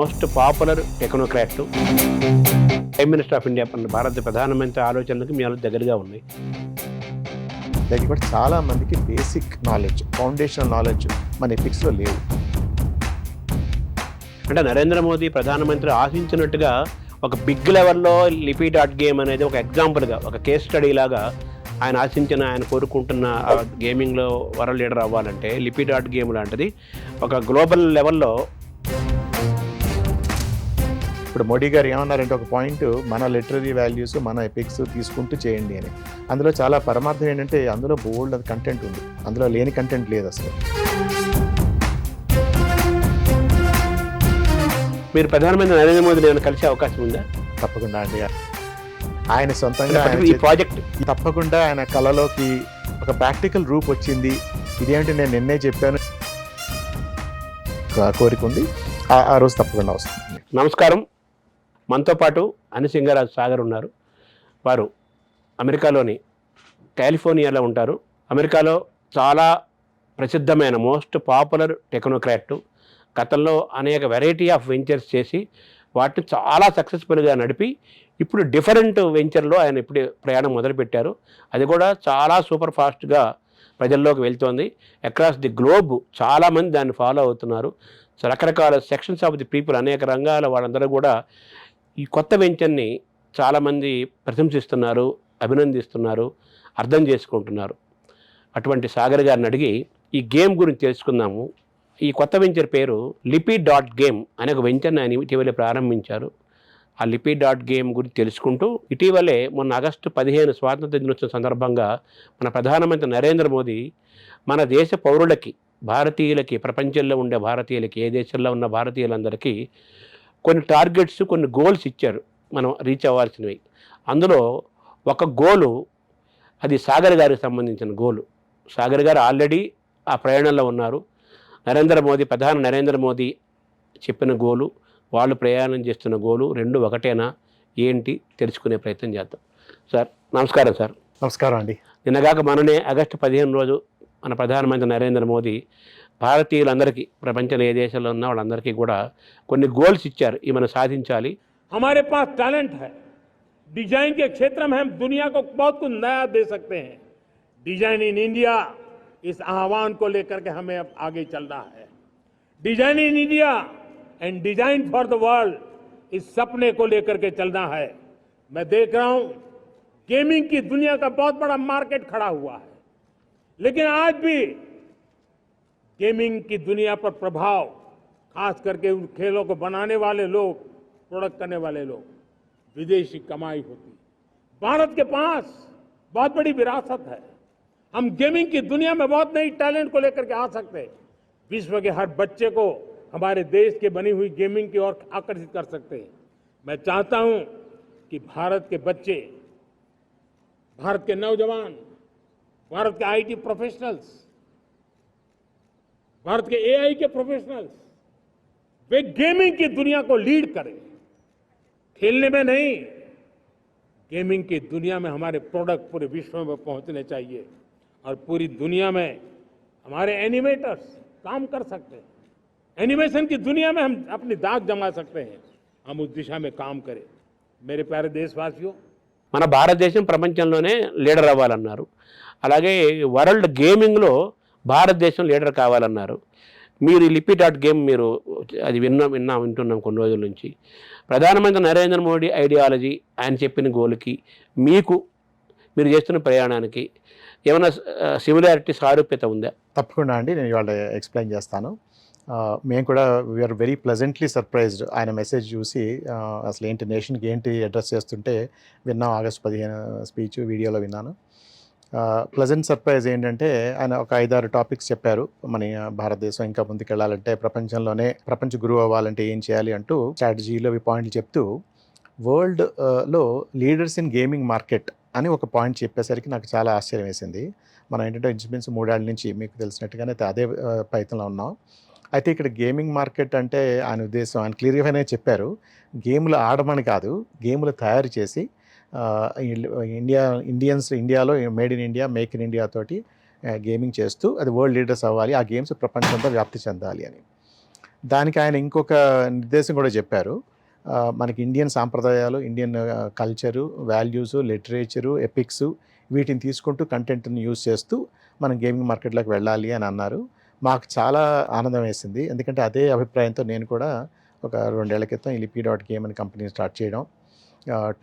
Most popular technocrat, prime minister of India, భారత ప్రధానమంత్రి ఆలోచనలకు మీ దగ్గరగా ఉన్నాయి. దానికి కూడా చాలా మందికి బేసిక్ నాలెడ్జ్, ఫౌండేషనల్ నాలెడ్జ్ మన ఎథిక్స్లో లేవు. అంటే నరేంద్ర మోదీ ప్రధానమంత్రి ఆశించినట్టుగా ఒక బిగ్ లెవెల్లో Lipi.Game అనేది ఒక ఎగ్జాంపుల్గా, ఒక కేస్ స్టడీ లాగా ఆయన ఆశించిన, ఆయన కోరుకుంటున్న గేమింగ్లో వరల్డ్ లీడర్ అవ్వాలంటే Lipi.Game లాంటిది ఒక గ్లోబల్ లెవెల్లో. ఇప్పుడు మోడీ గారు ఏమన్నారంటే ఒక పాయింట్, మన లిటరరీ వాల్యూస్, మన ఎపిక్స్ తీసుకుంటూ చేయండి అని. అందులో చాలా పరమార్థం ఏంటంటే అందులో బోల్డ్ కంటెంట్ ఉంది, అందులో లేని కంటెంట్ లేదు అసలు. మీరు ప్రధానమంత్రి నరేంద్ర మోదీని ఏమైనా కలిసే అవకాశం ఉందా? తప్పకుండా అండి. ఆయన సొంతంగా ఈ ప్రాజెక్ట్ తప్పకుండా ఆయన కళలోకి ఒక ప్రాక్టికల్ రూప్ వచ్చింది. ఇదేంటి నేను నిన్నే చెప్పాను కోరిక ఉంది, ఆ రోజు తప్పకుండా వస్తుంది. నమస్కారం. మనతో పాటు అనిసింగరాజు సాగర్ ఉన్నారు. వారు అమెరికాలోని కాలిఫోర్నియాలో ఉంటారు. అమెరికాలో చాలా ప్రసిద్ధమైన మోస్ట్ పాపులర్ టెక్నోక్రాట్. గతంలో అనేక వెరైటీ ఆఫ్ వెంచర్స్ చేసి వాటిని చాలా సక్సెస్ఫుల్గా నడిపి ఇప్పుడు డిఫరెంట్ వెంచర్లో ఆయన ఇప్పుడు ప్రయాణం మొదలుపెట్టారు. అది కూడా చాలా సూపర్ ఫాస్ట్గా ప్రజల్లోకి వెళ్తోంది. అక్రాస్ ది గ్లోబ్ చాలామంది దాన్ని ఫాలో అవుతున్నారు. సో రకరకాల సెక్షన్స్ ఆఫ్ ది పీపుల్, అనేక రంగాల వాళ్ళందరూ కూడా ఈ కొత్త వెంచర్ని చాలామంది ప్రశంసిస్తున్నారు, అభినందిస్తున్నారు, అర్థం చేసుకుంటున్నారు. అటువంటి సాగర్ గారిని అడిగి ఈ గేమ్ గురించి తెలుసుకుందాము. ఈ కొత్త వెంచర్ పేరు Lipi.Game అనే ఒక వెంచర్ని ఆయన ఇటీవలే ప్రారంభించారు. ఆ Lipi.Game గురించి తెలుసుకుంటూ ఇటీవలే మొన్న ఆగస్టు 15 స్వాతంత్ర దినోత్సవం సందర్భంగా మన ప్రధానమంత్రి నరేంద్ర మోదీ మన దేశ పౌరులకి, భారతీయులకి, ప్రపంచంలో ఉండే భారతీయులకి, ఏ దేశంలో ఉన్న భారతీయులందరికీ కొన్ని టార్గెట్స్, కొన్ని గోల్స్ ఇచ్చారు మనం రీచ్ అవ్వాల్సినవి. అందులో ఒక గోలు, అది సాగర్ గారికి సంబంధించిన గోలు. సాగర్ గారు ఆల్రెడీ ఆ ప్రయాణంలో ఉన్నారు. ప్రధాని నరేంద్ర మోదీ చెప్పిన గోలు, వాళ్ళు ప్రయాణం చేస్తున్న గోలు రెండు ఒకటేనా ఏంటి తెలుసుకునే ప్రయత్నం చేద్దాం. సార్ నమస్కారం. సార్ నమస్కారం అండి. నిన్నగాక మననే ఆగస్టు 15 రోజు మన ప్రధానమంత్రి నరేంద్ర మోదీ భారతీయులందరికీ, ప్రపంచంలో ఏ దేశంలో ఉన్న వాళ్ళందరికీ కూడా కొన్ని గోల్స్ ఇచ్చారు, ఇవి మనం సాధించాలి. हमारे पास टैलेंट है, डिजाइन के क्षेत्र में हम दुनिया को बहुत कुछ नया दे सकते हैं. डिजाइन इन इंडिया, इस आह्वान को लेकर के हमें अब आगे चलना है. Design in India and design for the world, इस सपने को लेकर के चलना है. मैं देख रहा हूं गेमिंग की दुनिया का बहुत बड़ा मार्केट खड़ा हुआ है, लेकिन आज भी गेमिंग की दुनिया पर प्रभाव, खास करके उन खेलों को बनाने वाले लोग, प्रोडक्ट करने वाले लोग, विदेशी कमाई होती. भारत के पास बहुत बड़ी विरासत है. हम गेमिंग की दुनिया में बहुत नई टैलेंट को लेकर के आ सकते हैं. विश्व के हर बच्चे को हमारे देश के बनी हुई गेमिंग की ओर आकर्षित कर सकते हैं. मैं चाहता हूं कि भारत के बच्चे, भारत के नौजवान, भारत के IT प्रोफेशनल्स, भारत के AI के प्रोफेशनल्स, वे गेमिंग की दुनिया को लीड करें. खेलने में नहीं, गेमिंग की दुनिया में हमारे प्रोडक्ट पूरे विश्व में पहुंचने चाहिए और पूरी दुनिया में हमारे एनिमेटर्स काम कर सकते हैं. एनिमेशन की दुनिया में हम अपनी दाग जमा सकते हैं. हम उस दिशा में काम करें. मेरे प्यारे देशवासियों, మన భారతదేశం ప్రపంచంలోనే లీడర్ అవ్వాలన్నారు. అలాగే వరల్డ్ గేమింగ్లో భారతదేశం లీడర్ కావాలన్నారు. మీరు Lipi.Game మీరు అది వింటున్నాం కొన్ని రోజుల నుంచి. ప్రధానమంత్రి నరేంద్ర మోడీ ఐడియాలజీ, ఆయన చెప్పిన గోల్కి మీరు చేస్తున్న ప్రయాణానికి ఏమైనా సిమిలారిటీ, సారూప్యత ఉందా? తప్పకుండా అండి, నేను ఇవాళ ఎక్స్ప్లెయిన్ చేస్తాను. మేము కూడా వీఆర్ వెరీ ప్లెజెంట్లీ సర్ప్రైజ్డ్. ఆయన మెసేజ్ చూసి అసలు ఏంటి, నేషన్కి ఏంటి అడ్రస్ చేస్తుంటే విన్నాం. ఆగస్టు 15 స్పీచ్ వీడియోలో విన్నాను. ప్లెజెంట్ సర్ప్రైజ్ ఏంటంటే ఆయన ఒక 5-6 టాపిక్స్ చెప్పారు. మన భారతదేశం ఇంకా ముందుకెళ్ళాలంటే, ప్రపంచంలోనే ప్రపంచ గురువు అవ్వాలంటే ఏం చేయాలి అంటూ స్ట్రాటజీలో ఈ పాయింట్లు చెప్తూ వరల్డ్లో లీడర్స్ ఇన్ గేమింగ్ మార్కెట్ అని ఒక పాయింట్ చెప్పేసరికి నాకు చాలా ఆశ్చర్యం వేసింది. మనం ఏంటంటే ఇంచుమించు 3 ఏళ్ల నుంచి మీకు తెలిసినట్టుగానే అదే ప్రయత్నంలో ఉన్నాం. అయితే ఇక్కడ గేమింగ్ మార్కెట్ అంటే ఆయన ఉద్దేశం, ఆయన క్లియర్గానే చెప్పారు, గేములు ఆడమని కాదు, గేములు తయారు చేసి ఇండియాలో made in India, make in India తోటి గేమింగ్ చేస్తూ అది వరల్డ్ లీడర్స్ అవ్వాలి, ఆ గేమ్స్ ప్రపంచంతో వ్యాప్తి చెందాలి అని. దానికి ఆయన ఇంకొక నిర్దేశం కూడా చెప్పారు. మనకి ఇండియన్ సాంప్రదాయాలు, ఇండియన్ కల్చరు, వాల్యూసు, లిటరేచరు, ఎపిక్సు వీటిని తీసుకుంటూ కంటెంట్ని యూజ్ చేస్తూ మనం గేమింగ్ మార్కెట్లోకి వెళ్ళాలి అని అన్నారు. మాకు చాలా ఆనందం వేసింది. ఎందుకంటే అదే అభిప్రాయంతో నేను కూడా ఒక 2 ఏళ్ల క్రితం ఈ లిపి డాట్ గేమ్ అనే కంపెనీని స్టార్ట్ చేయడం,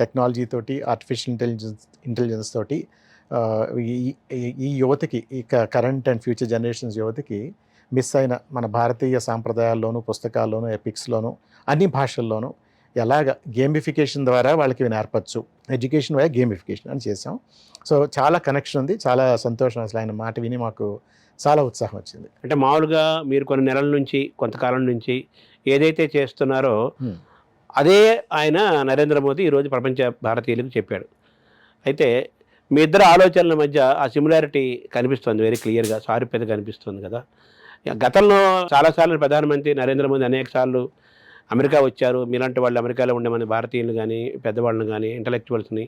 టెక్నాలజీ తోటి, ఆర్టిఫిషియల్ ఇంటెలిజెన్స్ తోటి ఈ ఈ యువతకి, ఈ కరెంట్ అండ్ ఫ్యూచర్ జనరేషన్స్ యువతకి మిస్ అయిన మన భారతీయ సాంప్రదాయాల్లోనూ, పుస్తకాల్లోనూ, ఎపిక్స్లోనూ, అన్ని భాషల్లోనూ ఎలాగ గేమిఫికేషన్ ద్వారా వాళ్ళకి నేర్పచ్చు, ఎడ్యుకేషన్ వై గేమిఫికేషన్ అని చేసాం. సో చాలా కనెక్షన్ ఉంది, చాలా సంతోషం. అసలు ఆయన మాట విని మాకు చాలా ఉత్సాహం వచ్చింది. అంటే మామూలుగా మీరు కొన్ని నెలల నుంచి, కొంతకాలం నుంచి ఏదైతే చేస్తున్నారో అదే ఆయన నరేంద్ర మోదీ ఈరోజు ప్రపంచ భారతీయులకు చెప్పాడు. అయితే మీ ఇద్దరు ఆలోచనల మధ్య ఆ సిమిలారిటీ కనిపిస్తుంది వెరీ క్లియర్గా, సారూప్యత కనిపిస్తుంది కదా. గతంలో చాలాసార్లు ప్రధానమంత్రి నరేంద్ర మోదీ అనేక సార్లు అమెరికా వచ్చారు. మీలాంటి వాళ్ళు అమెరికాలో ఉండే మన భారతీయులు కానీ, పెద్దవాళ్ళని కానీ, ఇంటలెక్చువల్స్ని,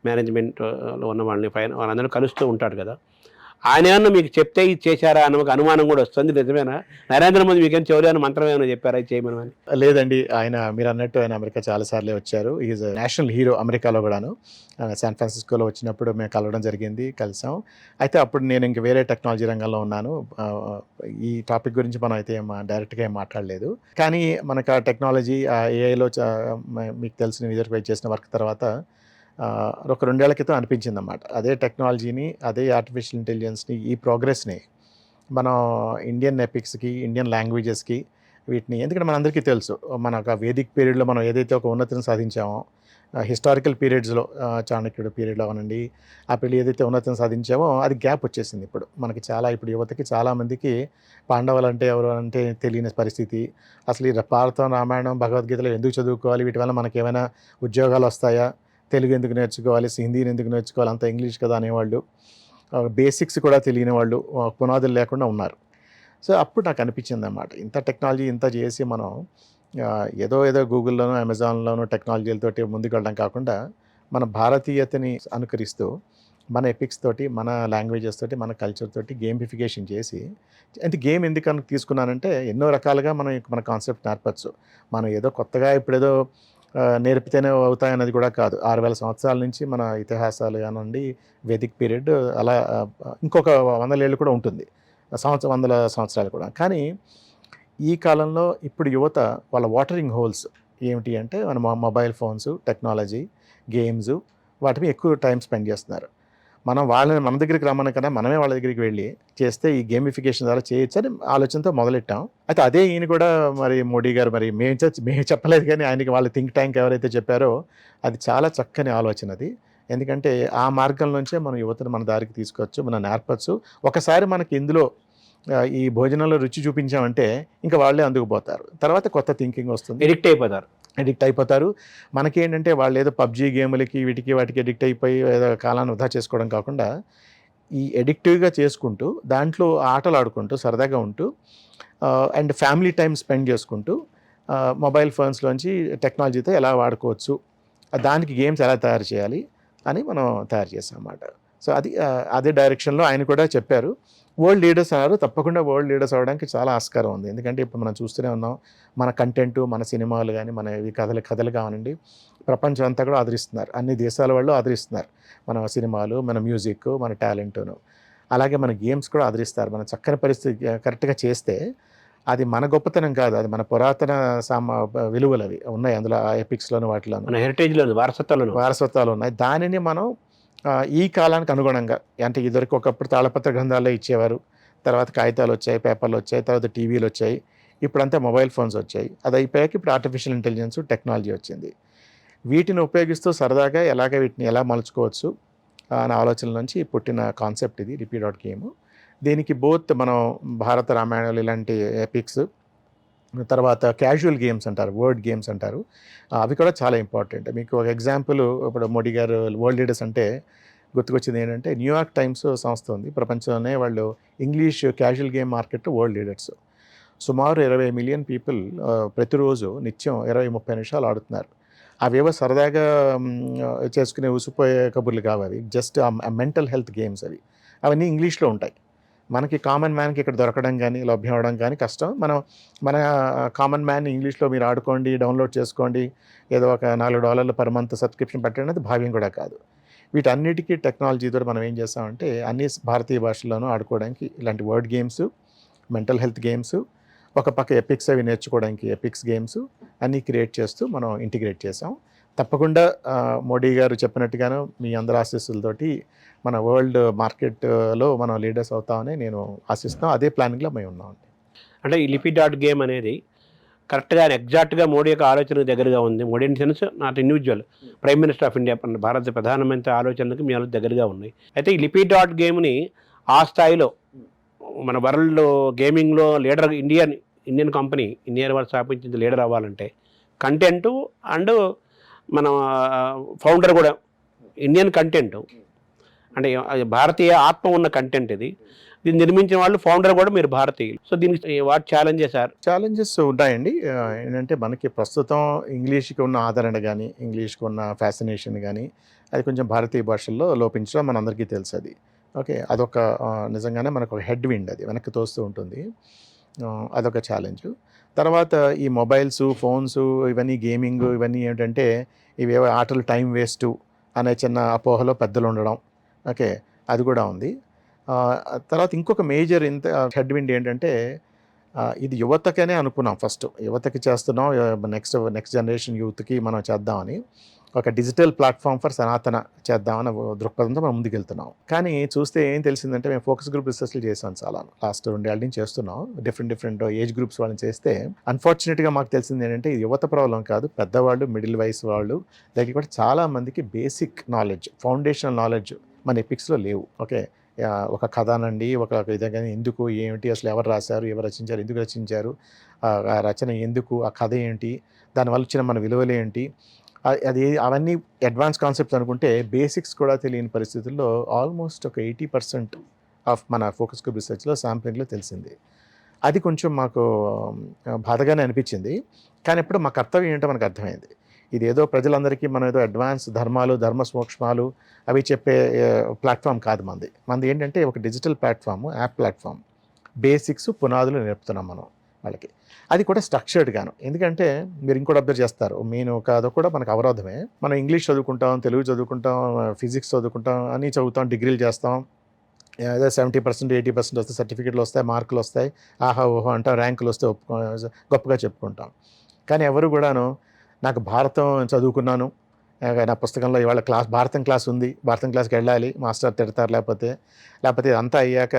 మేనేజ్మెంట్లో ఉన్న వాళ్ళని, వాళ్ళందరూ కలుస్తూ ఉంటాడు కదా. ఆయన ఏమన్నా మీకు చెప్తే ఇది చేశారా అని ఒక అనుమానం కూడా వస్తుంది. నిజమేనా? నరేంద్ర మోదీ మీకేం చెవులేని మంత్రం ఏమైనా చెప్పారా ఇది చేయమని? లేదండి, ఆయన మీరు అన్నట్టు ఆయన అమెరికా చాలాసార్లు వచ్చారు. ఈజ్ నేషనల్ హీరో అమెరికాలో కూడాను. శాన్ ఫ్రాన్సిస్కోలో వచ్చినప్పుడు మేము కలవడం జరిగింది, కలిసాం. అయితే అప్పుడు నేను ఇంక వేరే టెక్నాలజీ రంగంలో ఉన్నాను. ఈ టాపిక్ గురించి మనం అయితే డైరెక్ట్గా ఏం మాట్లాడలేదు. కానీ మనకు ఆ టెక్నాలజీ, ఆ ఏఐలో మీకు తెలిసిన ఇదివరకు చేసిన వర్క్ తర్వాత ఒక 2 ఏళ్ల క్రితం అనిపించింది అన్నమాట. అదే టెక్నాలజీని, అదే ఆర్టిఫిషియల్ ఇంటెలిజెన్స్ని, ఈ ప్రోగ్రెస్ని మనం ఇండియన్ ఎపిక్స్కి, ఇండియన్ లాంగ్వేజెస్కి వీటిని, ఎందుకంటే మనందరికీ తెలుసు మనకు ఆ వేదిక్ పీరియడ్లో మనం ఏదైతే ఒక ఉన్నతిని సాధించామో, హిస్టారికల్ పీరియడ్స్లో చాణక్యుడు పీరియడ్లో అనండి, ఆ పీరియడ్ ఏదైతే ఉన్నతిని సాధించామో అది గ్యాప్ వచ్చేసింది ఇప్పుడు మనకి. ఇప్పుడు యువతకి చాలామందికి పాండవులు అంటే ఎవరు అంటే తెలియని పరిస్థితి. అసలు ఈ భారతం, రామాయణం, భగవద్గీతలో ఎందుకు చదువుకోవాలి, వీటి వల్ల మనకి ఏమైనా ఉద్యోగాలు వస్తాయా, తెలుగు ఎందుకు నేర్చుకోవాలి, హిందీని ఎందుకు నేర్చుకోవాలి, అంత ఇంగ్లీష్ కదా అనేవాళ్ళు, బేసిక్స్ కూడా తెలియని వాళ్ళు, పునాదులు లేకుండా ఉన్నారు. సో అప్పుడు నాకు అనిపించింది అన్నమాట, ఇంత టెక్నాలజీ ఇంత చేసి మనం ఏదో గూగుల్లోనూ, అమెజాన్లోనూ టెక్నాలజీలతోటి ముందుకు వెళ్ళడం కాకుండా మన భారతీయతని అనుకరిస్తూ మన ఎపిక్స్ తోటి, మన లాంగ్వేజెస్ తోటి, మన కల్చర్ తోటి గేమిఫికేషన్ చేసి, అంటే గేమ్ ఎందుకు తీసుకున్నానంటే ఎన్నో రకాలుగా మన కాన్సెప్ట్ నేర్పచ్చు. మనం ఏదో కొత్తగా ఇప్పుడేదో నేర్పితేనే అవుతాయన్నది కూడా కాదు. 6000 సంవత్సరాల నుంచి మన ఇతిహాసాలు కానివ్వండి, వేదిక్ పీరియడ్ అలా ఇంకొక 100 ఏళ్ళు కూడా ఉంటుంది, 100 సంవత్సరాలు కూడా. కానీ ఈ కాలంలో ఇప్పుడు యువత వాళ్ళ వాటరింగ్ హోల్స్ ఏమిటి అంటే మన మొబైల్ ఫోన్స్, టెక్నాలజీ, గేమ్స్, వాటి మీద ఎక్కువ టైం స్పెండ్ చేస్తున్నారు. మనం వాళ్ళని మన దగ్గరికి రమ్మని కన్నా మనమే వాళ్ళ దగ్గరికి వెళ్ళి చేస్తే ఈ గేమిఫికేషన్ ద్వారా చేయొచ్చు అని ఆలోచనతో మొదలెట్టాం. అయితే అదే ఈయన కూడా మరి మోడీ గారు, మరి మేము చెప్పలేదు కానీ ఆయనకి వాళ్ళ థింక్ ట్యాంక్ ఎవరైతే చెప్పారో అది చాలా చక్కని ఆలోచన అది. ఎందుకంటే ఆ మార్గం నుంచే మనం యువతను మన దారికి తీసుకోవచ్చు, మనం నేర్పచ్చు. ఒకసారి మనకి ఇందులో ఈ భోజనంలో రుచి చూపించామంటే ఇంకా వాళ్ళే అందుకుపోతారు. తర్వాత కొత్త థింకింగ్ వస్తుంది, ఎడిక్ట్ అయిపోతారు. మనకేంటంటే వాళ్ళు ఏదో పబ్జీ గేములకి వాటికి ఎడిక్ట్ అయిపోయి ఏదో కాలాన్ని వృధా చేసుకోవడం కాకుండా ఈ ఎడిక్టివ్గా చేసుకుంటూ దాంట్లో ఆటలు ఆడుకుంటూ సరదాగా ఉంటూ అండ్ ఫ్యామిలీ టైం స్పెండ్ చేసుకుంటూ మొబైల్ ఫోన్స్లోంచి టెక్నాలజీతో ఎలా వాడుకోవచ్చు, దానికి గేమ్స్ ఎలా తయారు చేయాలి అని మనం తయారు చేసాం అన్నమాట. సో అదే డైరెక్షన్లో ఆయన కూడా చెప్పారు. వరల్డ్ లీడర్స్ అన్నారు, తప్పకుండా వరల్డ్ లీడర్స్ అవ్వడానికి చాలా ఆస్కారం ఉంది. ఎందుకంటే ఇప్పుడు మనం చూస్తూనే ఉన్నాం, మన కంటెంటు, మన సినిమాలు కానీ, మన కథలు కానివ్వండి, ప్రపంచం అంతా కూడా ఆదరిస్తున్నారు. అన్ని దేశాల వాళ్ళు ఆదరిస్తున్నారు మన సినిమాలు, మన మ్యూజిక్, మన టాలెంట్ను. అలాగే మన గేమ్స్ కూడా ఆదరిస్తారు. మన చక్కని పరిస్థితి కరెక్ట్గా చేస్తే అది మన గొప్పతనం కాదు, అది మన పురాతన విలువలు అవి ఉన్నాయి అందులో, ఆ ఎపిక్స్లోను, వాటిలోను, మన హెరిటేజ్లోను, వారసత్వాలు ఉన్నాయి. దానిని మనం ఈ కాలానికి అనుగుణంగా, అంటే ఇదివరకు ఒకప్పుడు తాళపత్ర గ్రంథాల్లో ఇచ్చేవారు, తర్వాత కాగితాలు వచ్చాయి, పేపర్లు వచ్చాయి, తర్వాత టీవీలు వచ్చాయి, ఇప్పుడంతా మొబైల్ ఫోన్స్ వచ్చాయి. అది అయిపోయాక ఇప్పుడు ఆర్టిఫిషియల్ ఇంటెలిజెన్స్, టెక్నాలజీ వచ్చింది. వీటిని ఉపయోగిస్తూ సరదాగా వీటిని ఎలా మలుచుకోవచ్చు అనే ఆలోచన నుంచి పుట్టిన కాన్సెప్ట్ ఇది లిపి డాట్ గేమ్. దీనికి బోత్ మనం భారత రామాయణాలు ఇలాంటి ఎపిక్స్, తర్వాత క్యాజువల్ గేమ్స్ అంటారు, వర్డ్ గేమ్స్ అంటారు, అవి కూడా చాలా ఇంపార్టెంట్. మీకు ఒక ఎగ్జాంపుల్, ఇప్పుడు మోడీ గారు వరల్డ్ లీడర్స్ అంటే గుర్తుకొచ్చింది ఏంటంటే, న్యూయార్క్ టైమ్స్ సంస్థ ఉంది ప్రపంచంలోనే, వాళ్ళు English casual game market world leaders. సుమారు 20 మిలియన్ పీపుల్ ప్రతిరోజు నిత్యం 20-30 నిమిషాలు ఆడుతున్నారు. అవేవో సరదాగా చేసుకునే ఉసిపోయే కబుర్లు కావు, అవి జస్ట్ మెంటల్ హెల్త్ గేమ్స్. అవన్నీ ఇంగ్లీష్లో ఉంటాయి. మనకి కామన్ మ్యాన్కి ఇక్కడ దొరకడం కానీ లభ్యం అవ్వడం కానీ కష్టం. మన కామన్ మ్యాన్ ఇంగ్లీష్లో మీరు ఆడుకోండి, డౌన్లోడ్ చేసుకోండి, ఏదో ఒక $4 పర్ మంత్ సబ్స్క్రిప్షన్ పెట్టడం అనేది భావ్యం కూడా కాదు. వీటన్నిటికీ టెక్నాలజీ ద్వారా మనం ఏం చేస్తామంటే అన్ని భారతీయ భాషల్లోనూ ఆడుకోవడానికి ఇలాంటి word games, mental health games, ఒక పక్క ఎపిక్స్ అవి నేర్చుకోవడానికి ఎపిక్స్ గేమ్స్ అన్నీ క్రియేట్ చేస్తూ మనం ఇంటిగ్రేట్ చేసాం. తప్పకుండా మోడీ గారు చెప్పినట్టుగాను మీ అందరి ఆశీస్సులతోటి మన వరల్డ్ మార్కెట్లో మనం లీడర్స్ అవుతామని నేను ఆశిస్తున్నాం. అదే ప్లానింగ్లో మేము ఉన్నామండి. అంటే ఈ లిపి డాట్ గేమ్ అనేది కరెక్ట్గా ఎగ్జాక్ట్గా మోడీ యొక్క ఆలోచనకు దగ్గరగా ఉంది. Modi in sense not individual, prime minister of India, భారత ప్రధానమంత్రి ఆలోచనలకు మీ ఆలోచన దగ్గరగా ఉన్నాయి. అయితే ఈ లిపి డాట్ గేమ్ని ఆ స్థాయిలో మన వరల్డ్ గేమింగ్లో లీడర్ ఇండియన్ కంపెనీ ఇండియన్ వాళ్ళు స్థాపించింది లీడర్ అవ్వాలంటే కంటెంట్ అండ్ మన ఫౌండర్ కూడా ఇండియన్ కంటెంట్, అంటే భారతీయ ఆత్మ ఉన్న కంటెంట్ ఇది. దీన్ని నిర్మించిన వాళ్ళు ఫౌండర్ కూడా మీరు భారతీయులు. సో దీనికి వాట్ ఛాలెంజెస్ సార్? ఛాలెంజెస్ ఉంటాయండి. ఏంటంటే మనకి ప్రస్తుతం ఇంగ్లీష్కి ఉన్న ఆదరణ కానీ, ఇంగ్లీష్కి ఉన్న ఫ్యాసినేషన్ కానీ అది కొంచెం భారతీయ భాషల్లో లోపించడం మనందరికీ తెలుసు. అది ఓకే, అదొక నిజంగానే మనకు ఒక హెడ్ విండ్, అది వెనక్కి తోస్తూ ఉంటుంది. అదొక ఛాలెంజ్. తర్వాత ఈ మొబైల్స్, ఫోన్స్, ఇవన్నీ గేమింగ్, ఇవన్నీ ఏంటంటే ఇవేవో ఆటలు టైం వేస్టు అనే చిన్న అపోహలో పెద్దలు ఉండడం. ఓకే, అది కూడా ఉంది. తర్వాత ఇంకొక మేజర్ హెడ్ విండ్ ఏంటంటే ఇది యువతకనే అనుకున్నాం. ఫస్ట్ యువతకి చేస్తున్నాం, నెక్స్ట్ జనరేషన్ యూత్కి మనం చేద్దామని ఒక డిజిటల్ ప్లాట్ఫామ్ ఫర్ సనాతన చేద్దామని దృక్పథంతో మనం ముందుకెళ్తున్నాం. కానీ చూస్తే ఏం తెలిసిందంటే మేము ఫోకస్ గ్రూప్ రీసెర్చ్లు చేసాం చాలా, లాస్ట్ 2 ఏళ్ళ నుంచి చేస్తున్నాం. డిఫరెంట్ ఏజ్ గ్రూప్స్ వాళ్ళని చేస్తే అన్ఫార్చునేట్గా మాకు తెలిసింది ఏంటంటే ఇది యువత ప్రాబ్లం కాదు, పెద్దవాళ్ళు, మిడిల్ వయసు వాళ్ళు దగ్గర కూడా చాలామందికి బేసిక్ నాలెడ్జ్, ఫౌండేషనల్ నాలెడ్జ్ మన ఎపిక్స్లో లేవు. ఓకే, ఒక కథనండి, ఒక విధంగా ఎందుకు, ఏమిటి, అసలు ఎవరు రాశారు, ఎవరు రచించారు, ఎందుకు రచించారు, ఆ రచన ఎందుకు, ఆ కథ ఏంటి, దానివల్ల వచ్చిన మన విలువలు ఏంటి, అవన్నీ అడ్వాన్స్ కాన్సెప్ట్స్ అనుకుంటే బేసిక్స్ కూడా తెలియని పరిస్థితుల్లో ఆల్మోస్ట్ ఒక 80% ఆఫ్ మన ఫోకస్ గ్రూప్ రీసెర్చ్లో శాంప్లింగ్లో తెలిసింది. అది కొంచెం మాకు బాధగానే అనిపించింది. కానీ ఇప్పుడు మా కర్తవ్యం ఏంటో మనకు అర్థమైంది. ఇదేదో ప్రజలందరికీ మనం ఏదో అడ్వాన్స్ ధర్మాలు, ధర్మ సూక్ష్మాలు అవి చెప్పే ప్లాట్ఫామ్ కాదు మనది ఏంటంటే ఒక digital platform, app platform, basics పునాదులు నేర్పుతున్నాం మనం వాళ్ళకి. అది కూడా స్ట్రక్చర్డ్గాను. ఎందుకంటే మీరు ఇంకోటి అబ్జర్వ్ చేస్తారు, అదో కూడా మనకు అవరోధమే. మనం ఇంగ్లీష్ చదువుకుంటాం, తెలుగు చదువుకుంటాం, ఫిజిక్స్ చదువుకుంటాం, అన్నీ చదువుతాం, డిగ్రీలు చేస్తాం, ఏదో 70%, 80% వస్తే సర్టిఫికెట్లు వస్తాయి, మార్కులు వస్తాయి, ఆహా ఓహో అంటాం, ర్యాంకులు వస్తే గొప్పగా చెప్పుకుంటాం. కానీ ఎవరు కూడాను నాకు భారతం చదువుకున్నాను, నా పుస్తకంలో ఇవాళ భారతం క్లాస్ ఉంది, భారతం క్లాస్కి వెళ్ళాలి, మాస్టర్ తిడతారు, లేకపోతే అంతా అయ్యాక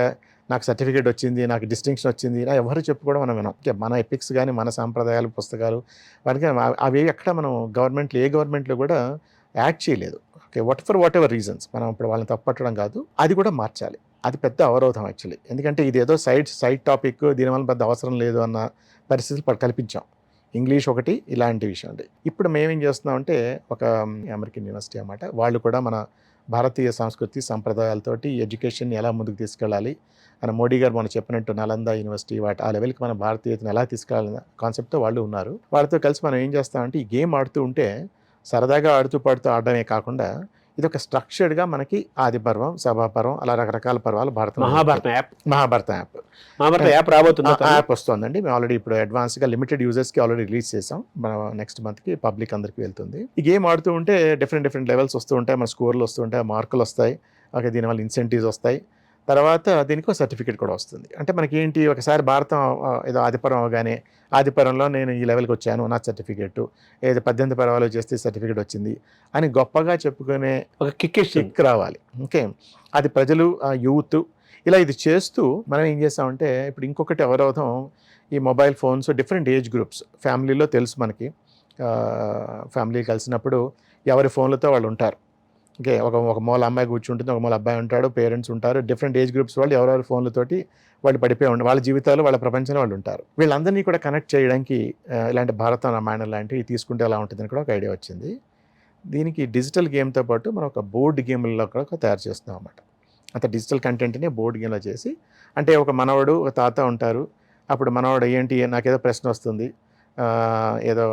నాకు సర్టిఫికేట్ వచ్చింది, నాకు డిస్టింక్షన్ వచ్చింది, ఎవరు చెప్పుకోవడం మనం వినాం. మన ఎపిక్స్ కానీ మన సాంప్రదాయాలు, పుస్తకాలు వాటికి అవి ఎక్కడ మనం ఏ గవర్నమెంట్లో కూడా యాక్ట్ చేయలేదు. ఓకే, వాట్ ఎవర్ రీజన్స్ మనం ఇప్పుడు వాళ్ళని తప్పట్టడం కాదు, అది కూడా మార్చాలి. అది పెద్ద అవరోధం యాక్చువల్లీ. ఎందుకంటే ఇదేదో సైడ్ టాపిక్, దీనివల్ల పెద్ద అవసరం లేదు అన్న పరిస్థితులు కల్పించాం. ఇంగ్లీష్ ఒకటి, ఇలాంటి విషయం అండి. ఇప్పుడు మేమేం చేస్తున్నామంటే ఒక అమెరికన్ యూనివర్సిటీ అన్నమాట, వాళ్ళు కూడా మన భారతీయ సంస్కృతి సంప్రదాయాలతోటి ఎడ్యుకేషన్ ఎలా ముందుకు తీసుకెళ్ళాలి అని మోడీ గారు మనం చెప్పినట్టు నలంద యూనివర్సిటీ ఆ లెవెల్కి మన భారతీయతను ఎలా తీసుకెళ్ళాలన్న కాన్సెప్ట్తో వాళ్ళు ఉన్నారు. వాళ్ళతో కలిసి మనం ఏం చేస్తామంటే ఈ గేమ్ ఆడుతూ ఉంటే సరదాగా ఆడుతూ పాడుతూ ఆడడమే కాకుండా ఇది ఒక స్ట్రక్చర్డ్గా మనకి ఆది పర్వం, సభాపర్వం, అలా రకరకాల పర్వాలు మహాభారతం యాప్ రాబోతుంది. యాప్ వస్తుందండి. మేము ఆల్రెడీ ఇప్పుడు అడ్వాన్స్గా లిమిటెడ్ యూజర్స్కి ఆల్రెడీ రిలీజ్ చేసాం. మన నెక్స్ట్ మంత్కి పబ్లిక్ అందరికీ వెళ్తుంది. ఈ గేమ్ ఆడుతూ ఉంటే డిఫరెంట్ లెవెల్స్ వస్తూ ఉంటాయి, మన స్కోర్లు వస్తూ ఉంటాయి, మార్కులు వస్తాయి, ఓకే, దీనివల్ల ఇన్సెంటివ్స్ వస్తాయి, తర్వాత దీనికి ఒక సర్టిఫికేట్ కూడా వస్తుంది. అంటే మనకి ఏంటి, ఒకసారి భారతం ఏదో ఆదిపర్వం అవగానే ఆదిపర్వంలో నేను ఈ లెవెల్కి వచ్చాను, నా సర్టిఫికేట్, ఏదో 18 పర్వాలు చేస్తే సర్టిఫికేట్ వచ్చింది అని గొప్పగా చెప్పుకునే ఒక కిక్ రావాలి. ఓకే, అది ప్రజలు, యూత్ ఇలా ఇది చేస్తూ మనం ఏం చేస్తామంటే ఇప్పుడు ఇంకొకటి అవరోధం, ఈ mobile phones, different age groups ఫ్యామిలీలో తెలుసు మనకి. ఫ్యామిలీ కలిసినప్పుడు ఎవరి ఫోన్లతో వాళ్ళు ఉంటారు. ఓకే, ఒక మూల అమ్మాయి కూర్చుంటుంది, ఒక మూల అబ్బాయి ఉంటాడు, పేరెంట్స్ ఉంటారు, డిఫరెంట్ ఏజ్ గ్రూప్స్ వాళ్ళు ఎవరెవరి ఫోన్లతోటి వాళ్ళు పడిపోయి ఉంటారు, వాళ్ళ జీవితాలు, వాళ్ళ ప్రపంచంలో వాళ్ళు ఉంటారు. వీళ్ళందరినీ కూడా కనెక్ట్ చేయడానికి ఇలాంటి భారతం రామాయణం లాంటివి తీసుకుంటే ఎలా ఉంటుందని కూడా ఒక ఐడియా వచ్చింది. దీనికి డిజిటల్ గేమ్తో పాటు మనం ఒక బోర్డు గేమ్లో కూడా తయారు చేస్తున్నాం అన్నమాట. అంత డిజిటల్ కంటెంట్ని బోర్డు గేమ్లో చేసి, అంటే ఒక మనవడు, ఒక తాత ఉంటారు. అప్పుడు మనవడు ఏంటి, నాకేదో ప్రశ్న వస్తుంది, ఏదో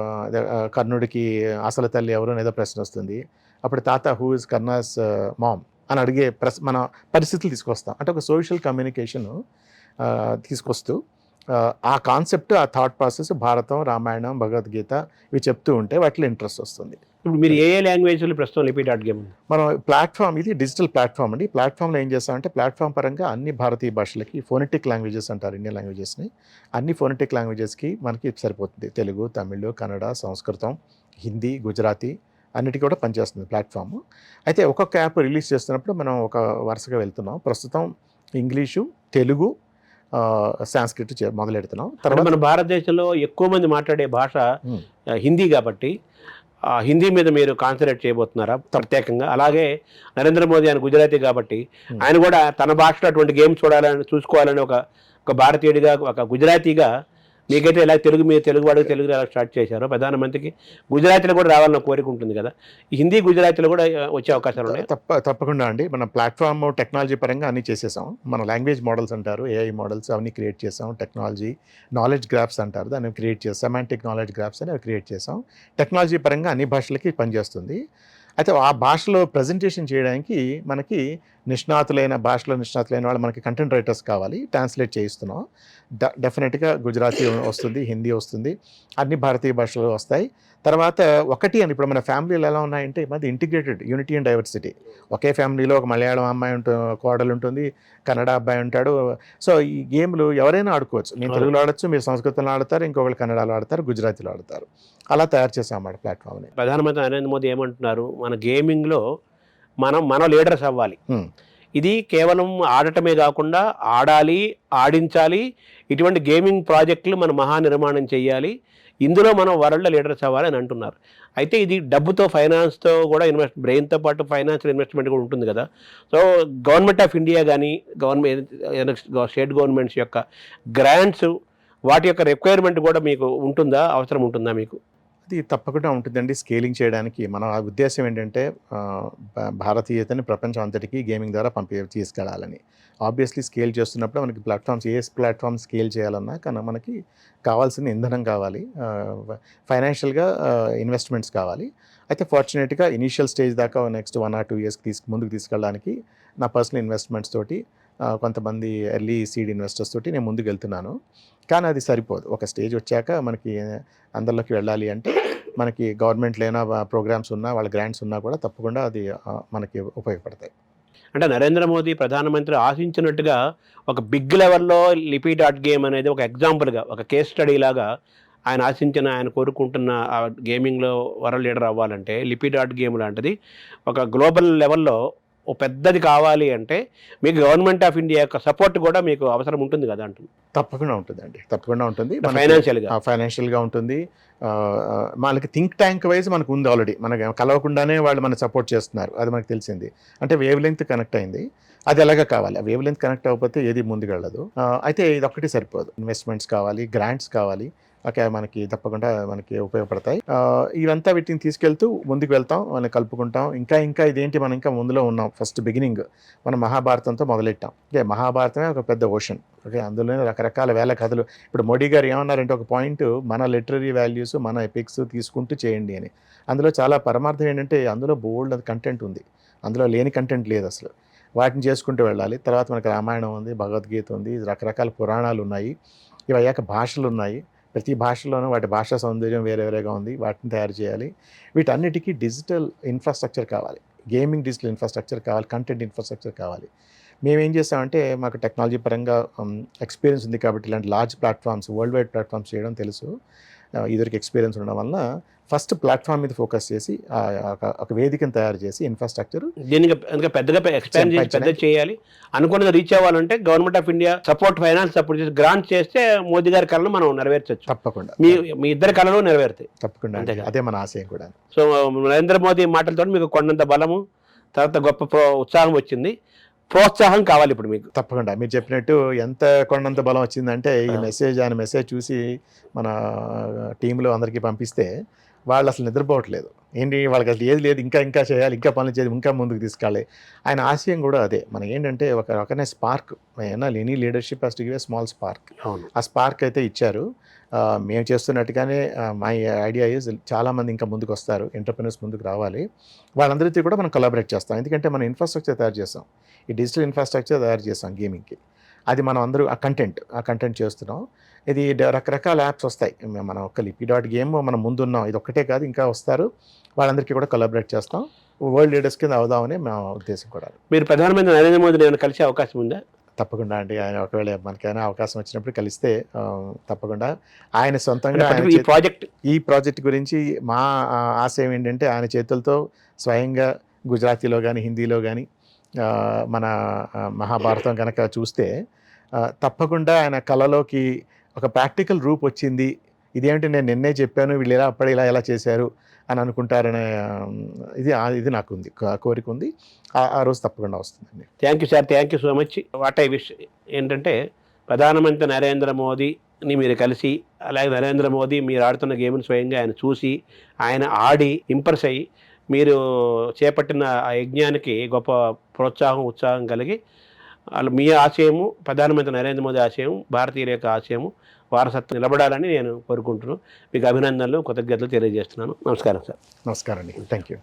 కర్ణుడికి అసలు తల్లి ఎవరు ఏదో ప్రశ్న వస్తుంది. అప్పుడు తాత హూ ఇస్ కర్ణాస్ మామ్ అని అడిగే మన పరిస్థితులు తీసుకొస్తాం. అంటే ఒక సోషల్ కమ్యూనికేషన్ తీసుకొస్తూ ఆ కాన్సెప్ట్, ఆ థాట్ ప్రాసెస్ భారతం, రామాయణం, భగవద్గీత ఇవి చెప్తూ ఉంటే వాటిలో ఇంట్రెస్ట్ వస్తుంది. ఇప్పుడు మీరు ఏ లాంగ్వేజ్లో ప్రస్తుతం లిపి.గేమ్ మనం ప్లాట్ఫామ్, ఇది డిజిటల్ ప్లాట్ఫామ్ అండి. ప్లాట్ఫామ్లో ఏం చేస్తామంటే ప్లాట్ఫామ్ పరంగా అన్ని భారతీయ భాషలకి ఫోనెటిక్ లాంగ్వేజెస్ అంటారు ఇండియన్ లాంగ్వేజెస్ని, అన్ని ఫోనెటిక్ లాంగ్వేజెస్కి మనకి సరిపోతుంది. తెలుగు, తమిళ్, కన్నడ, సంస్కృతం, హిందీ, గుజరాతీ అన్నిటికీ కూడా పనిచేస్తుంది ప్లాట్ఫామ్. అయితే ఒక్కొక్క యాప్ రిలీజ్ చేస్తున్నప్పుడు మనం ఒక వరుసగా వెళ్తున్నాం. ప్రస్తుతం ఇంగ్లీషు, తెలుగు, సాంస్క్రిట్ మొదలెడుతున్నాం. తర్వాత మన భారతదేశంలో ఎక్కువ మంది మాట్లాడే భాష హిందీ కాబట్టి హిందీ మీద మీరు కాన్సన్ట్రేట్ చేయబోతున్నారా ప్రత్యేకంగా? అలాగే నరేంద్ర మోదీ ఆయన గుజరాతీ కాబట్టి ఆయన కూడా తన భాషలో అటువంటి గేమ్స్ చూసుకోవాలని ఒక భారతీయుడిగా, ఒక గుజరాతీగా మీకైతే ఇలా మీరు తెలుగు వాడికి తెలుగు ఎలా స్టార్ట్ చేశారో ప్రధానమంత్రికి గుజరాతీలో కూడా రావాలన్న కోరిక ఉంటుంది కదా, ఈ హిందీ గుజరాతీలో కూడా వచ్చే అవకాశాలు ఉన్నాయి? తప్పకుండా అండి. మన ప్లాట్ఫామ్ టెక్నాలజీ పరంగా అన్నీ చేసేసాం. మన లాంగ్వేజ్ మోడల్స్ అంటారు, ఏఐ మోడల్స్ అవన్నీ క్రియేట్ చేసాం. టెక్నాలజీ నాలెడ్జ్ గ్రాఫ్స్ అంటారు, దాన్ని క్రియేట్ చేసాం. సెమాంటిక్ నాలెడ్జ్ గ్రాఫ్స్ అని అవి క్రియేట్ చేసాం. టెక్నాలజీ పరంగా అన్ని భాషలకి పనిచేస్తుంది. అయితే ఆ భాషలో ప్రజెంటేషన్ చేయడానికి మనకి భాషలో నిష్ణాతులైన వాళ్ళు మనకి కంటెంట్ రైటర్స్ కావాలి, ట్రాన్స్లేట్ చేయిస్తున్నాం. డెఫినెట్గా గుజరాతీ వస్తుంది, హిందీ వస్తుంది, అన్ని భారతీయ భాషలు వస్తాయి. తర్వాత ఒకటి అని ఇప్పుడు మన ఫ్యామిలీలు ఎలా ఉన్నాయంటే ఈ మధ్య ఇంటిగ్రేటెడ్ యూనిటీ అండ్ డైవర్సిటీ. ఒకే ఫ్యామిలీలో ఒక మలయాళం అమ్మాయి కోడలు ఉంటుంది, కన్నడ అబ్బాయి ఉంటాడు. సో ఈ గేమ్లు ఎవరైనా ఆడుకోవచ్చు. నేను తెలుగులో ఆడచ్చు, మీరు సంస్కృతంలో ఆడతారు, ఇంకొకరు కన్నడలో ఆడతారు, గుజరాతీలో ఆడతారు. అలా తయారు చేసాం అన్నమాట ప్లాట్ఫామ్ని. ప్రధానమంత్రి నరేంద్ర మోదీ ఏమంటున్నారు, మన గేమింగ్లో మన లీడర్స్ అవ్వాలి. ఇది కేవలం ఆడటమే కాకుండా ఆడాలి, ఆడించాలి. ఇటువంటి గేమింగ్ ప్రాజెక్టులు మనం మహానిర్మాణం చేయాలి, ఇందులో మనం వరల్డ్ లీడర్స్ అవ్వాలి అని అంటున్నారు. అయితే ఇది డబ్బుతో, ఫైనాన్స్తో కూడా బ్రెయిన్తో పాటు ఫైనాన్షియల్ ఇన్వెస్ట్మెంట్ కూడా ఉంటుంది కదా. సో గవర్నమెంట్ ఆఫ్ ఇండియా కానీ స్టేట్ గవర్నమెంట్స్ యొక్క గ్రాంట్స్, వాటి యొక్క రిక్వైర్మెంట్ కూడా మీకు ఉంటుందా, అవసరం ఉంటుందా మీకు? అది తప్పకుండా ఉంటుందండి. స్కేలింగ్ చేయడానికి మన ఉద్దేశం ఏంటంటే భారతీయతని ప్రపంచం అంతటికీ గేమింగ్ ద్వారా తీసుకెళ్ళాలని. ఆబ్వియస్లీ స్కేల్ చేస్తున్నప్పుడు మనకి ప్లాట్ఫామ్ స్కేల్ చేయాలన్నా కానీ మనకి కావాల్సిన ఇంధనం కావాలి, ఫైనాన్షియల్గా ఇన్వెస్ట్మెంట్స్ కావాలి. అయితే ఫార్చునేట్గా ఇనీషియల్ స్టేజ్ దాకా నెక్స్ట్ 1 or 2 years ముందుకు తీసుకెళ్ళడానికి నా పర్సనల్ ఇన్వెస్ట్మెంట్స్ తోటి, కొంతమంది ఎర్లీ సీడ్ ఇన్వెస్టర్స్ తోటి నేను ముందుకు వెళ్తున్నాను. కానీ అది సరిపోదు. ఒక స్టేజ్ వచ్చాక మనకి అందరిలోకి వెళ్ళాలి అంటే మనకి గవర్నమెంట్ లేనా ప్రోగ్రామ్స్ ఉన్నా, వాళ్ళ గ్రాంట్స్ ఉన్నా కూడా తప్పకుండా అది మనకి ఉపయోగపడతాయి. అంటే నరేంద్ర మోదీ ప్రధానమంత్రి ఆశించినట్టుగా ఒక బిగ్ లెవెల్లో లిపి.గేమ్ అనేది ఒక ఎగ్జాంపుల్గా, ఒక కేస్ స్టడీ లాగా ఆయన కోరుకుంటున్న గేమింగ్లో వరల్డ్ లీడర్ అవ్వాలంటే లిపి.గేమ్ లాంటిది ఒక గ్లోబల్ లెవెల్లో ఓ పెద్దది కావాలి అంటే మీకు గవర్నమెంట్ ఆఫ్ ఇండియా యొక్క సపోర్ట్ కూడా మీకు అవసరం ఉంటుంది కదా అంటుంది. తప్పకుండా ఉంటుందండి, తప్పకుండా ఉంటుంది. ఫైనాన్షియల్గా ఉంటుంది. మనకి థింక్ ట్యాంక్ వైజ్ మనకు ఉంది ఆల్రెడీ. మనకి కలవకుండానే వాళ్ళు మనకు సపోర్ట్ చేస్తున్నారు, అది మనకు తెలిసింది. అంటే వేవ్ లెంగ్త్ కనెక్ట్ అయింది, అది ఎలాగా కావాలి. ఆ వేవ్ లెంగ్త్ కనెక్ట్ అవ్వకపోతే ఏది ముందుకు వెళ్ళదు. అయితే ఇది ఒక్కటి సరిపోదు, ఇన్వెస్ట్మెంట్స్ కావాలి, గ్రాంట్స్ కావాలి. ఓకే, మనకి తప్పకుండా మనకి ఉపయోగపడతాయి. ఇవంతా వీటిని తీసుకెళ్తూ ముందుకు వెళ్తాం, మనం కలుపుకుంటాం. ఇంకా ఇదేంటి, మనం ఇంకా ముందులో ఉన్నాం. ఫస్ట్ బిగినింగ్ మనం మహాభారతంతో మొదలెట్టాం. ఓకే, మహాభారతమే ఒక పెద్ద ఓషన్. ఓకే, అందులోనే రకరకాల వేల కథలు. ఇప్పుడు మోడీ గారు ఏమన్నారంటే ఒక పాయింట్, మన లిటరరీ వాల్యూస్, మన ఎపిక్స్ తీసుకుంటూ చేయండి అని. అందులో చాలా పరమార్థం ఏంటంటే అందులో బోల్డ్ కంటెంట్ ఉంది, అందులో లేని కంటెంట్ లేదు అసలు. వాటిని చేసుకుంటూ వెళ్ళాలి. తర్వాత మనకి రామాయణం ఉంది, భగవద్గీత ఉంది, రకరకాల పురాణాలు ఉన్నాయి. ఇవి అయ్యాక భాషలు ఉన్నాయి. ప్రతి భాషలోనూ వాటి భాషా సౌందర్యం వేరేగా ఉంది, వాటిని తయారు చేయాలి. వీటన్నిటికీ డిజిటల్ ఇన్ఫ్రాస్ట్రక్చర్ కావాలి, గేమింగ్ డిజిటల్ ఇన్ఫ్రాస్ట్రక్చర్ కావాలి, కంటెంట్ ఇన్ఫ్రాస్ట్రక్చర్ కావాలి. మేమేం చేస్తామంటే మాకు టెక్నాలజీ పరంగా ఎక్స్పీరియన్స్ ఉంది కాబట్టి ఇలాంటి large platforms, world wide platforms చేయడం తెలుసు. ఇదివరకు ఎక్స్పీరియన్స్ ఉండడం వల్ల ఫస్ట్ ప్లాట్ఫామ్ మీద ఫోకస్ చేసి ఒక వేదికను తయారు చేసి ఇన్ఫ్రాస్ట్రక్చర్ దీనికి పెద్దగా ఎక్స్పాండ్ చేసి పెద్ద చేయాలి అనుకున్నది రీచ్ అవ్వాలంటే government of India support, finance support చేసి గ్రాంట్ చేస్తే మోదీ గారి కళను మనం నెరవేర్చవచ్చు. తప్పకుండా మీ ఇద్దరి కళలు నెరవేరుతాయి. తప్పకుండా, అదే మన ఆశయం కూడా. సో నరేంద్ర మోదీ మాటలతో మీకు కొండంత బలము, తర్వాత గొప్ప ఉత్సాహం వచ్చింది. ప్రోత్సాహం కావాలి ఇప్పుడు మీకు. తప్పకుండా మీరు చెప్పినట్టు ఎంత కొండంత బలం వచ్చిందంటే ఆయన మెసేజ్ చూసి మన టీంలో అందరికీ పంపిస్తే వాళ్ళు అసలు నిద్రపోవట్లేదు. ఏంటి వాళ్ళకి అసలు ఏది లేదు, ఇంకా ఇంకా చేయాలి, ఇంకా పనులు చేయాలి, ఇంకా ముందుకు తీసుకెళ్ళాలి. ఆయన ఆశయం కూడా అదే. మనకి ఏంటంటే ఒక రకమైన spark, any leadership has to give a small spark. అవును. ఆ స్పార్క్ అయితే ఇచ్చారు. మేము చేస్తున్నట్టుగానే మై ఐడియా ఈజ్ చాలామంది ఇంకా ముందుకు వస్తారు, ఎంటర్‌ప్రెన్యూర్స్ ముందుకు రావాలి. వాళ్ళందరితో కూడా మనం కొలాబరేట్ చేస్తాం. ఎందుకంటే మనం ఇన్‌ఫ్రాస్ట్రక్చర్ తయారు చేసాం. ఈ డిజిటల్ ఇన్‌ఫ్రాస్ట్రక్చర్ తయారు చేసాం గేమింగ్‌కి. అది మనం అందరూ ఆ కంటెంట్ చేస్తున్నాం. ఇది రకరకాల యాప్స్ వస్తాయి. మనం ఒక్క లిపి.గేమ్ మనం ముందున్నాం. ఇది ఒక్కటే కాదు, ఇంకా వస్తారు. వాళ్ళందరికీ కూడా కొలాబరేట్ చేస్తాం. వరల్డ్ లీడర్స్ కింద అవుదామని మా ఉద్దేశం కూడా. మీరు ప్రధానమంత్రి నరేంద్ర మోదీని ఏమైనా కలిసే అవకాశం ఉందా? తప్పకుండా అండి. ఆయన ఒకవేళ మనకైనా అవకాశం వచ్చినప్పుడు కలిస్తే తప్పకుండా ఆయన సొంతంగా అంటే ఆయన ఈ ప్రాజెక్ట్ ఈ ప్రాజెక్ట్ గురించి మా ఆశయం ఏంటంటే ఆయన చేతులతో స్వయంగా గుజరాతీలో కానీ, హిందీలో కానీ మన మహాభారతం కనుక చూస్తే తప్పకుండా ఆయన కళలోకి ఒక ప్రాక్టికల్ రూప్ వచ్చింది. ఇదేంటి నేను నిన్నే చెప్పాను, వీళ్ళు ఇలా అప్పుడు ఇలా చేశారు అని అనుకుంటారనే ఇది నాకు ఉంది, కోరిక ఉంది. ఆ రోజు తప్పకుండా వస్తుందండి. Thank you sir, thank you so much. What I wish ఏంటంటే ప్రధానమంత్రి నరేంద్ర మోదీని మీరు కలిసి, అలాగే నరేంద్ర మోదీ మీరు ఆడుతున్న గేమ్ని స్వయంగా ఆయన చూసి, ఆయన ఆడి ఇంప్రెస్ అయ్యి, మీరు చేపట్టిన ఆ యజ్ఞానికి గొప్ప ప్రోత్సాహం, ఉత్సాహం కలిగి వాళ్ళు మీ ఆశయము, ప్రధానమంత్రి నరేంద్ర మోదీ ఆశయం, భారతీయుల యొక్క ఆశయము, వారసత్వం నిలబడాలని నేను కోరుకుంటున్నాను. మీకు అభినందనలు, కృతజ్ఞతలు తెలియజేస్తున్నాను. నమస్కారం సార్. నమస్కారం అండి. Thank you.